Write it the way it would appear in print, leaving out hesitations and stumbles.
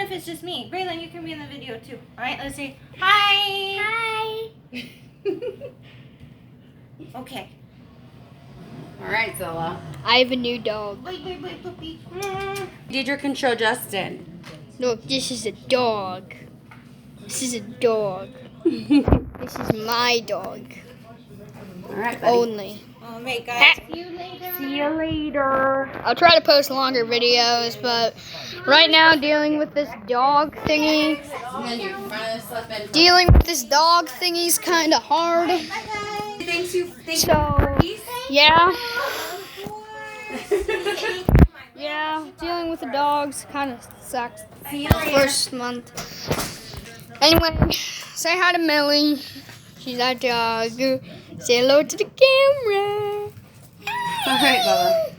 if it's just me. Braylon, you can be in the video too. All right, let's see. Hi. Hi. Okay. All right, Zilla. I have a new dog. Wait, puppy. Deidre can show Justin. Look, this is a dog. This is a dog. This is my dog. All right, buddy. Only. All right, guys. See you later. See you later. I'll try to post longer videos, but right now dealing with this dog thingy. And then you finally slip in. Dealing with this dog thingy's kind of hard. Thank you. So, yeah. Yeah, dealing with the dogs kind of sucks. First month. Anyway, say hi to Millie. She's our dog. Say hello to the camera. All right, Bubba.